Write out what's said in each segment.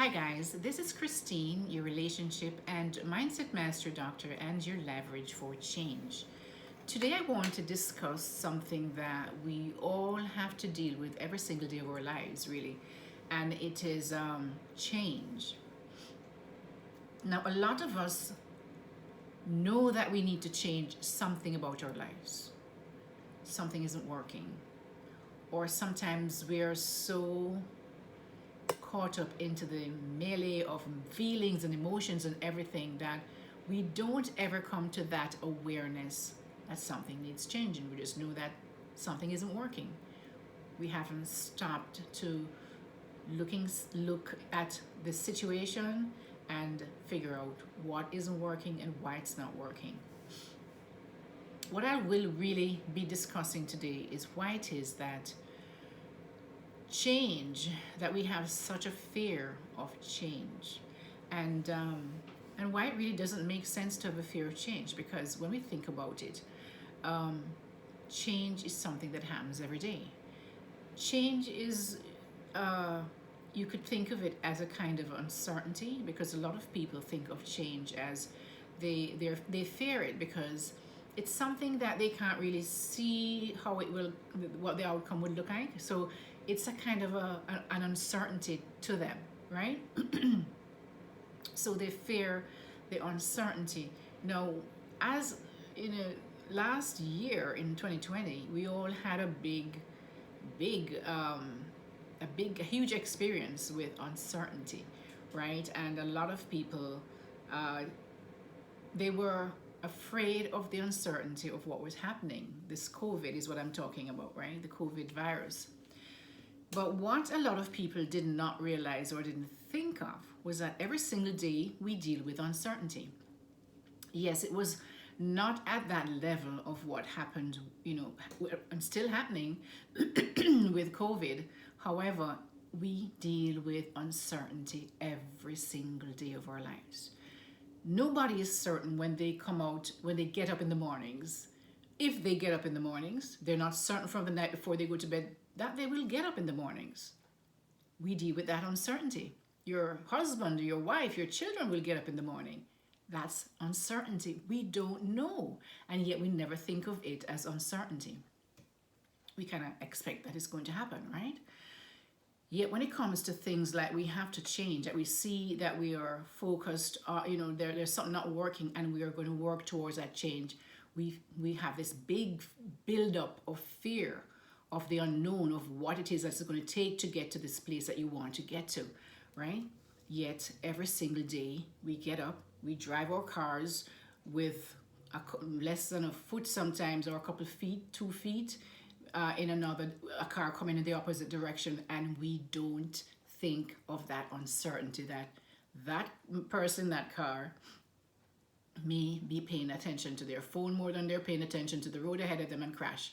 Hi guys, this is Christine, your relationship and mindset master doctor and your leverage for change. Today I want to discuss something that we all have to deal with every single day of our lives, really, and it is change. Now, a lot of us know that we need to change something about our lives. Something isn't working, or sometimes we are so caught up into the melee of feelings and emotions and everything that we don't ever come to that awareness that something needs changing. We just know that something isn't working. We haven't stopped to look at the situation and figure out what isn't working and why it's not working. What I will really be discussing today is why it is that change, that we have such a fear of change, and um, and why it really doesn't make sense to have a fear of change, because when we think about it, um, change is something that happens every day. Change is uh, you could think of it as a kind of uncertainty, because a lot of people think of change as they fear it because it's something that they can't really see how it will, what the outcome would look like. So it's a kind of an uncertainty to them, right? So they fear the uncertainty. Now, as in last year in 2020, we all had big a huge experience with uncertainty, right? And a lot of people, uh, they were afraid of the uncertainty of what was happening. This COVID is what I'm talking about, right? The COVID virus. But what a lot of people did not realize or didn't think of was that every single day we deal with uncertainty. Yes, it was not at that level of what happened, and still happening with COVID. However, we deal with uncertainty every single day of our lives. Nobody is certain when they come out, when they get up in the mornings. If they get up in the mornings, they're not certain from the night before they go to bed that they will get up in the mornings. We deal with that uncertainty. Your husband, your wife, your children will get up in the morning. That's uncertainty. We don't know. And yet we never think of it as uncertainty. We kind of expect that it's going to happen, right? Yet when it comes to things like we have to change, that we see that we are focused, there's something not working and we are going to work towards that change, we have this big buildup of fear of the unknown, of what it is that's going to take to get to this place that you want to get to, right? Yet every single day we get up, we drive our cars with less than a foot sometimes, or a couple of feet, 2 feet, in another, a car coming in the opposite direction, and we don't think of that uncertainty that that person, that car, may be paying attention to their phone more than they're paying attention to the road ahead of them and crash.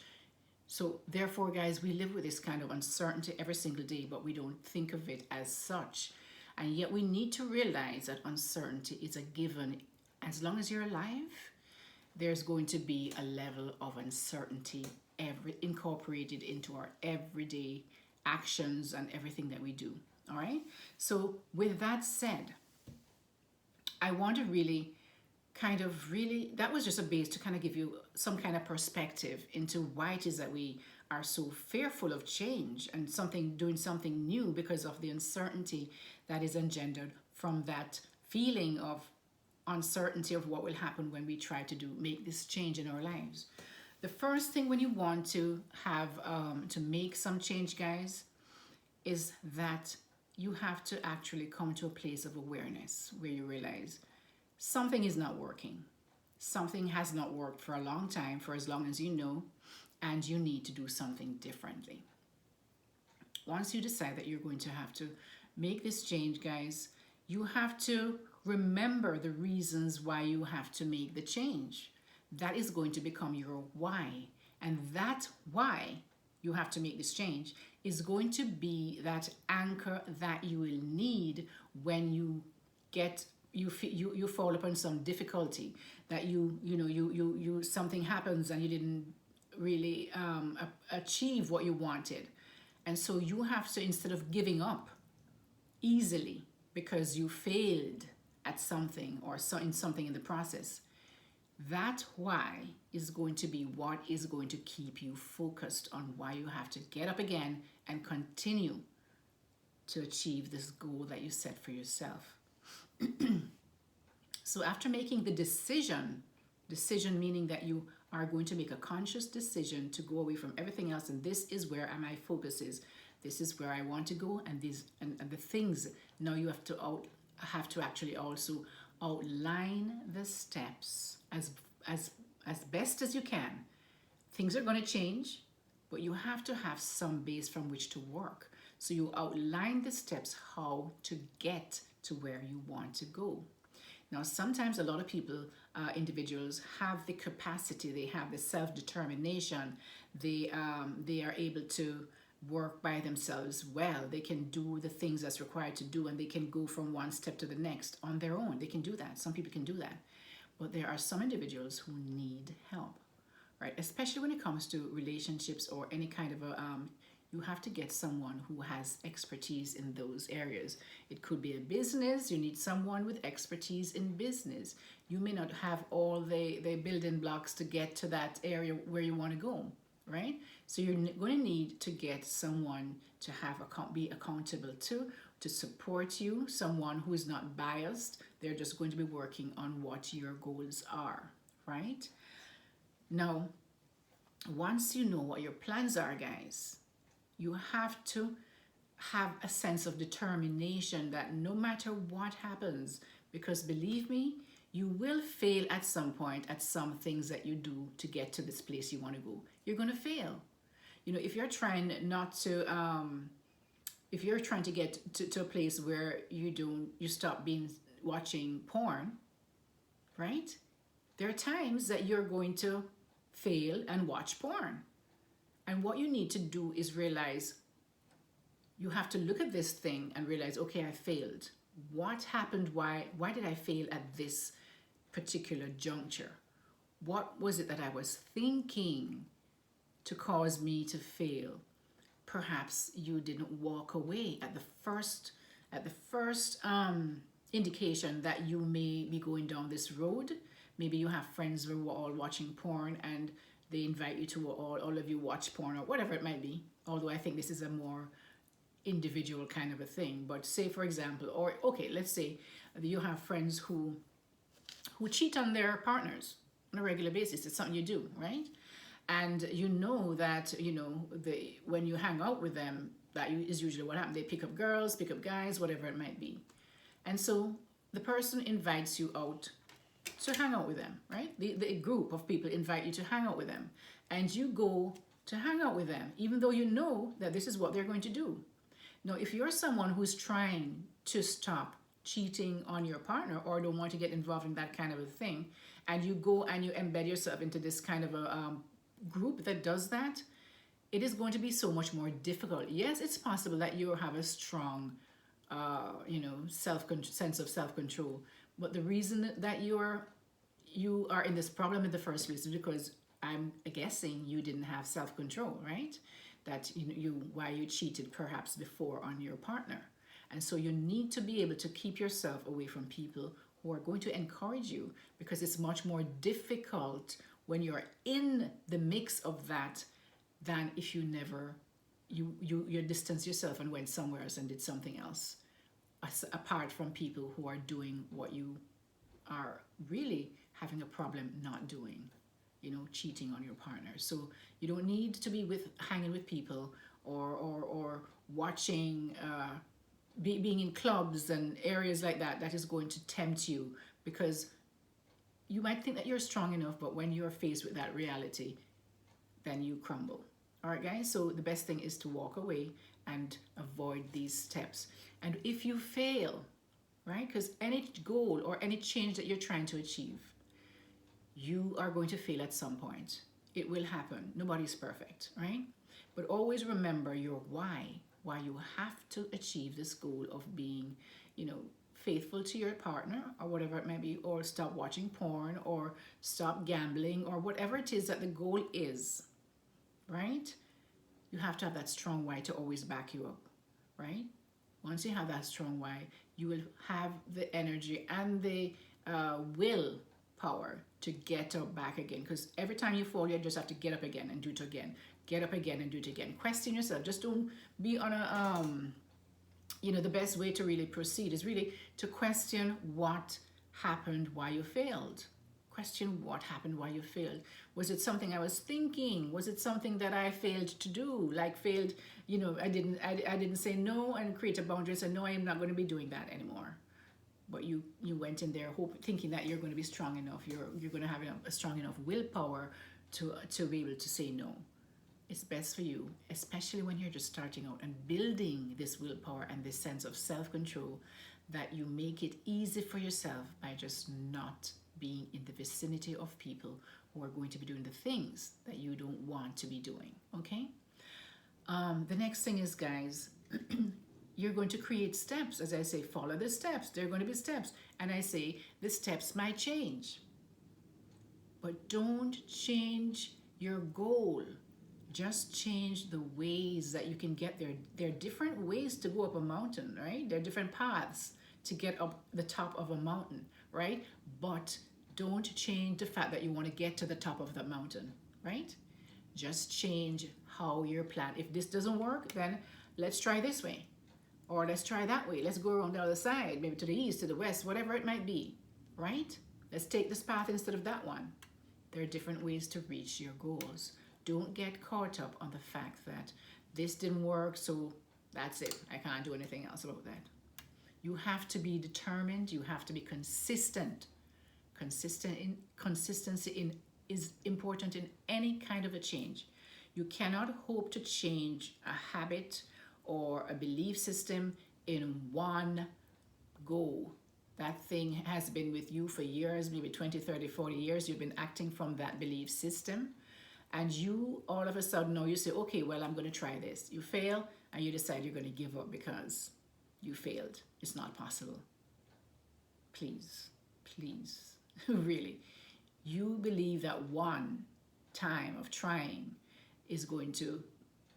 So therefore, guys, we live with this kind of uncertainty every single day, but we don't think of it as such. And yet we need to realize that uncertainty is a given. As long as you're alive, there's going to be a level of uncertainty incorporated into our everyday actions and everything that we do. All right. So with that said, I want to that was just a base to kind of give you some kind of perspective into why it is that we are so fearful of change and doing something new, because of the uncertainty that is engendered from that feeling of uncertainty of what will happen when we try to make this change in our lives. The first thing when you want to have to make some change, guys, is that you have to actually come to a place of awareness where you realize something is not working. Something has not worked for a long time, for as long as you know, and you need to do something differently. Once you decide that you're going to have to make this change, guys, you have to remember the reasons why you have to make the change. That is going to become your why. And that why you have to make this change is going to be that anchor that you will need when you fall upon some difficulty, that you something happens and you didn't really achieve what you wanted. And so you have to, instead of giving up easily, because you failed at something or in something in the process. That why is going to be what is going to keep you focused on why you have to get up again and continue to achieve this goal that you set for yourself. So after making the decision meaning that you are going to make a conscious decision to go away from everything else, and this is where my focus is. This is where I want to go, and these and the things. Now you have to actually also outline the steps as best as you can. Things are going to change, but you have to have some base from which to work. So you outline the steps how to get to where you want to go. Now, sometimes a lot of people, individuals, have the capacity, they have the self-determination, they are able to work by themselves well. They can do the things that's required to do, and they can go from one step to the next on their own. They can do that. Some people can do that. But there are some individuals who need help, right? Especially when it comes to relationships or any kind of you have to get someone who has expertise in those areas. It could be a business. You need someone with expertise in business. You may not have all the building blocks to get to that area where you want to go, right? So you're going to need to get someone to be accountable to support you, someone who is not biased. They're just going to be working on what your goals are, right? Now, once you know what your plans are, guys, you have to have a sense of determination that no matter what happens, because believe me, you will fail at some point at some things that you do to get to this place you want to go. You're going to fail. You know, if you're trying to get to a place where you stop watching porn, right? There are times that you're going to fail and watch porn. And what you need to do is realize you have to look at this thing and realize, okay, I failed. What happened? Why did I fail at this particular juncture? What was it that I was thinking to cause me to fail? Perhaps you didn't walk away at the first indication that you may be going down this road. Maybe you have friends who are all watching porn and they invite you to all of you watch porn or whatever it might be. Although I think this is a more individual kind of a thing. But say, for example, or okay, let's say you have friends who cheat on their partners on a regular basis. It's something you do, right? And you know that, when you hang out with them, that is usually what happens. They pick up girls, pick up guys, whatever it might be. And so the person invites you out to hang out with them, right? The group of people invite you to hang out with them. And you go to hang out with them, even though you know that this is what they're going to do. Now, if you're someone who's trying to stop cheating on your partner or don't want to get involved in that kind of a thing, and you go and you embed yourself into this kind of a group that does that, it is going to be so much more difficult. Yes, it's possible that you have a strong, sense of self-control, but the reason that you are in this problem in the first place is because I'm guessing you didn't have self-control, right? That why you cheated perhaps before on your partner. And so you need to be able to keep yourself away from people who are going to encourage you, because it's much more difficult when you're in the mix of that than if you distance yourself and went somewhere else and did something else, apart from people who are doing what you are really having a problem not doing, cheating on your partner. So you don't need to be hanging with people or watching, being in clubs and areas like that is going to tempt you, because you might think that you're strong enough, but when you're faced with that reality, then you crumble. All right, guys, so the best thing is to walk away and avoid these steps. And if you fail, right, because any goal or any change that you're trying to achieve, you are going to fail at some point. It will happen. Nobody's perfect, right? But always remember your why you have to achieve this goal of being, faithful to your partner or whatever it may be, or stop watching porn or stop gambling or whatever it is that the goal is, right? You have to have that strong why to always back you up, right? Once you have that strong why, you will have the energy and the will power to get up back again. Because every time you fall, you just have to get up again and do it again. Get up again and do it again. Question yourself. Just don't be on a the best way to really proceed is really to question what happened, why you failed. Question what happened, why you failed. Was it something I was thinking? Was it something that I failed to do? Like failed, I didn't say no and create a boundary and say, no, I'm not going to be doing that anymore. But you went in there thinking that you're going to be strong enough. You're going to have a strong enough willpower to be able to say no. It's best for you, especially when you're just starting out and building this willpower and this sense of self-control, that you make it easy for yourself by just not being in the vicinity of people who are going to be doing the things that you don't want to be doing, okay? The next thing is, guys, you're going to create steps. As I say, follow the steps. There are going to be steps. And I say, the steps might change. But don't change your goal. Just change the ways that you can get there. There are different ways to go up a mountain, right? There are different paths to get up the top of a mountain, right? But don't change the fact that you want to get to the top of the mountain, right? Just change how you're planning. If this doesn't work, then let's try this way. Or let's try that way. Let's go around the other side, maybe to the east, to the west, whatever it might be, right? Let's take this path instead of that one. There are different ways to reach your goals. Don't get caught up on the fact that this didn't work, so that's it. I can't do anything else about that. You have to be determined. You have to be consistent. Consistency is important in any kind of a change. You cannot hope to change a habit or a belief system in one go. That thing has been with you for years, maybe 20, 30, 40 years. You've been acting from that belief system. And you all of a sudden know, you say, okay, well, I'm going to try this. You fail and you decide you're going to give up because you failed. It's not possible. Please, please, really. You believe that one time of trying is going to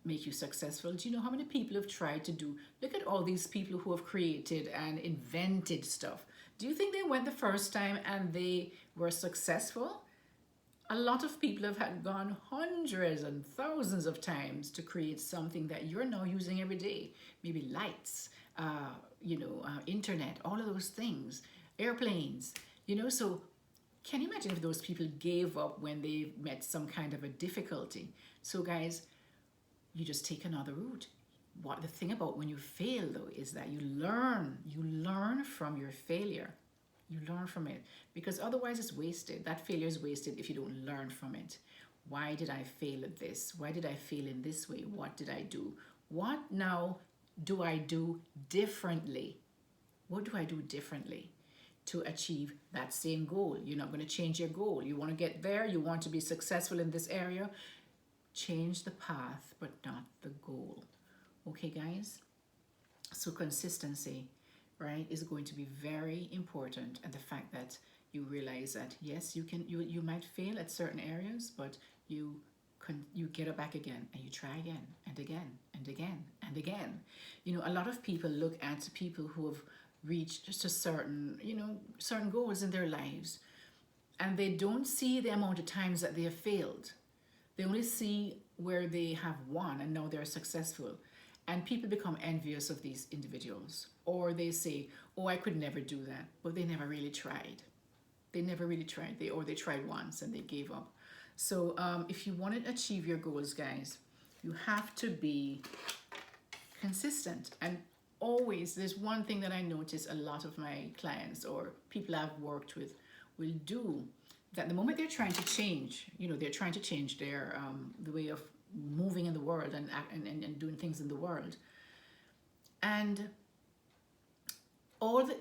make you successful. Do you know how many people have tried to do? Look at all these people who have created and invented stuff. Do you think they went the first time and they were successful? A lot of people have gone hundreds and thousands of times to create something that you're now using every day. Maybe lights, internet, all of those things, airplanes, so can you imagine if those people gave up when they met some kind of a difficulty? So guys, you just take another route. What the thing about when you fail though is that you learn from your failure. You learn from it, because otherwise it's wasted. That failure is wasted if you don't learn from it. Why did I fail at this? Why did I fail in this way? What did I do? What now do I do differently? What do I do differently to achieve that same goal? You're not going to change your goal. You want to get there. You want to be successful in this area. Change the path, but not the goal. Okay, guys? So consistency, right, is going to be very important. And the fact that you realize that, yes, you might fail at certain areas, but you get it back again and you try again and again and again and again. A lot of people look at people who have reached just a certain goals in their lives, and they don't see the amount of times that they have failed. They only see where they have won and now they're successful. And people become envious of these individuals. Or they say, oh, I could never do that. But they never really tried. They never really tried. They tried once and they gave up. So if you want to achieve your goals, guys, you have to be consistent. And always, there's one thing that I notice a lot of my clients or people I've worked with will do, that the moment they're trying to change, they're trying to change their the way of moving in the world and doing things in the world, and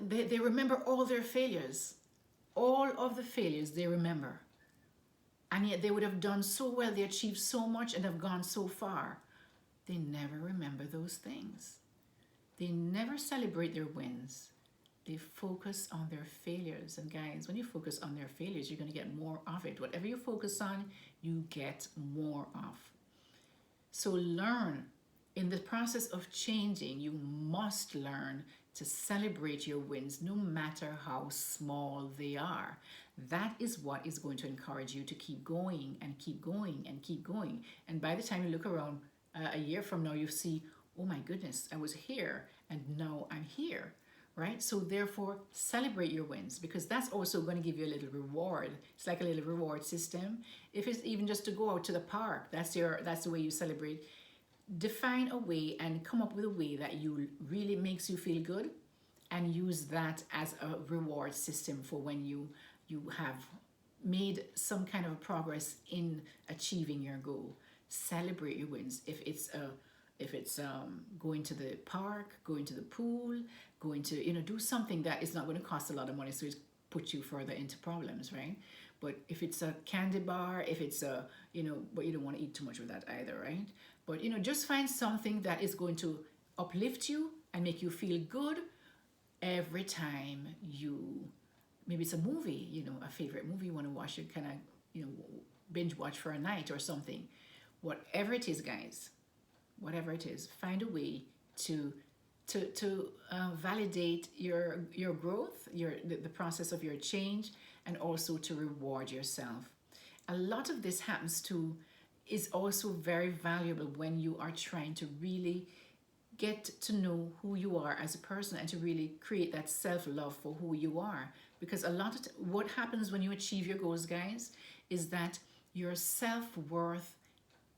they remember all their failures, all of the failures they remember, and yet they would have done so well, they achieved so much and have gone so far. They never remember those things. They never celebrate their wins. They focus on their failures. And guys, when you focus on their failures, you're going to get more of it. Whatever you focus on, you get more of. So learn In the process of changing, you must learn to celebrate your wins no matter how small they are. That is what is going to encourage you to keep going and keep going and keep going. And by the time you look around a year from now, you see, oh my goodness, I was here and now I'm here, right? So therefore, celebrate your wins, because that's also going to give you a little reward. It's like a little reward system. If it's even just to go out to the park, that's the way you celebrate. Define a way and come up with a way that you really makes you feel good, and use that as a reward system for when you have made some kind of progress in achieving your goal. Celebrate your wins. If it's going to the park, going to the pool, going to do something that is not going to cost a lot of money, so it puts you further into problems, right? But if it's a candy bar, if it's a but you don't want to eat too much of that either, right? But just find something that is going to uplift you and make you feel good every time you, maybe it's a movie, a favorite movie you want to watch, you kind of binge watch for a night or something. Whatever it is, guys, whatever it is, find a way to validate your growth, the process of your change, and also to reward yourself. A lot of this happens to is also very valuable when you are trying to really get to know who you are as a person, and to really create that self-love for who you are. Because a lot of what happens when you achieve your goals, guys, is that your self-worth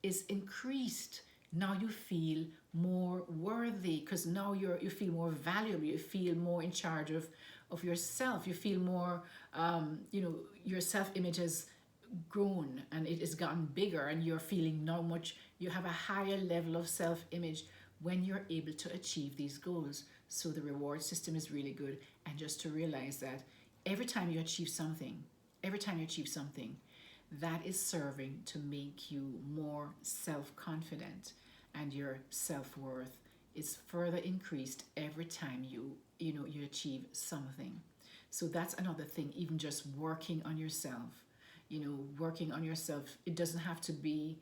is increased. Now you feel more worthy, because now you feel more valuable, you feel more in charge of yourself, you feel more your self-image has grown and it has gotten bigger, and you're feeling now much, you have a higher level of self-image when you're able to achieve these goals. So the reward system is really good. And just to realize that every time you achieve something, that is serving to make you more self-confident, and your self-worth is further increased every time you achieve something. So that's another thing, even just working on yourself. Working on yourself, it doesn't have to be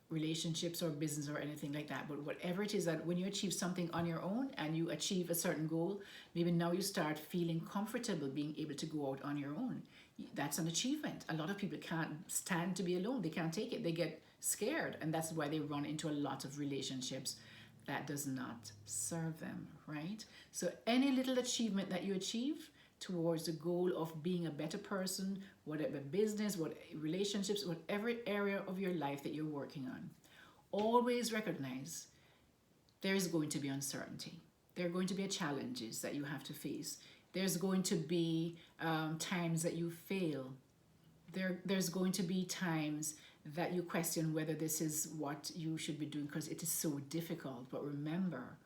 relationships or business or anything like that, but whatever it is, that when you achieve something on your own and you achieve a certain goal, maybe now you start feeling comfortable being able to go out on your own. That's an achievement. A lot of people can't stand to be alone. They can't take it. They get scared, and that's why they run into a lot of relationships that does not serve them, right? So any little achievement that you achieve towards the goal of being a better person, whatever business, what relationships, whatever area of your life that you're working on, always recognize there's going to be uncertainty. There are going to be challenges that you have to face. There's going to be times that you fail. There's going to be times that you question whether this is what you should be doing, because it is so difficult. But remember,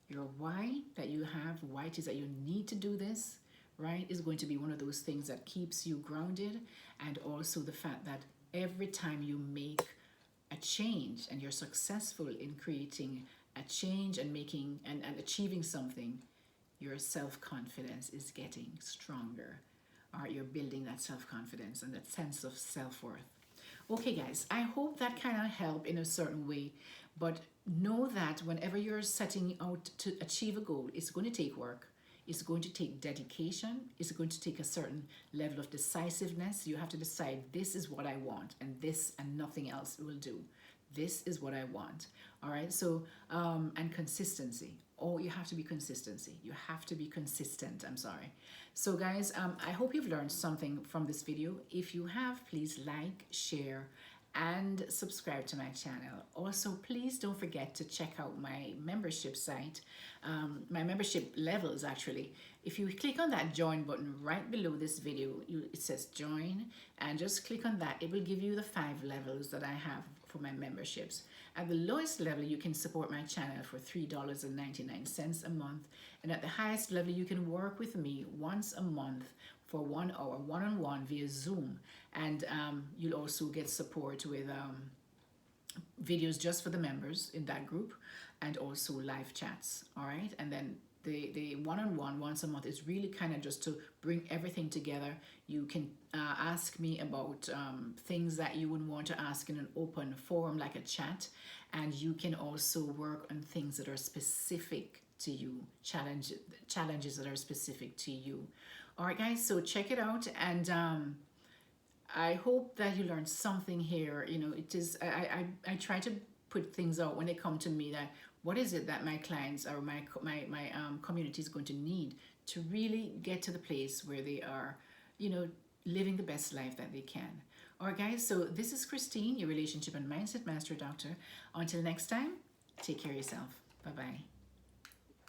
your why that you have, why it is that you need to do this, right, is going to be one of those things that keeps you grounded. And also the fact that every time you make a change and you're successful in creating a change and making and achieving something, your self-confidence is getting stronger. All right, you're building that self-confidence and that sense of self-worth. Okay, guys, I hope that kind of helped in a certain way. But know that whenever you're setting out to achieve a goal, it's going to take work. It's going to take dedication. It's going to take a certain level of decisiveness. You have to decide, this is what I want, and this and nothing else will do. This is what I want. All right. So, and consistency. Oh, you have to be consistency. You have to be consistent. I'm sorry. So guys, I hope you've learned something from this video. If you have, please like, share, and subscribe to my channel. Also, please don't forget to check out my membership site, my membership levels actually. If you click on that join button right below this video, it says join, and just click on that. It will give you the 5 levels that I have for my memberships. At the lowest level, you can support my channel for $3.99 a month. And at the highest level, you can work with me once a month for 1 hour, one-on-one via Zoom. And you'll also get support with videos just for the members in that group, and also live chats. All right. And then the one-on-one once a month is really kind of just to bring everything together. You can ask me about things that you would want to ask in an open forum like a chat, and you can also work on things that are specific to you, challenges that are specific to you. All right, guys, so check it out, and I hope that you learned something here. You know, it is, I try to put things out when they come to me, that what is it that my clients or my community is going to need to really get to the place where they are, you know, living the best life that they can. All right, guys, so this is Christine, your relationship and mindset master doctor. Until next time, take care of yourself. Bye-bye.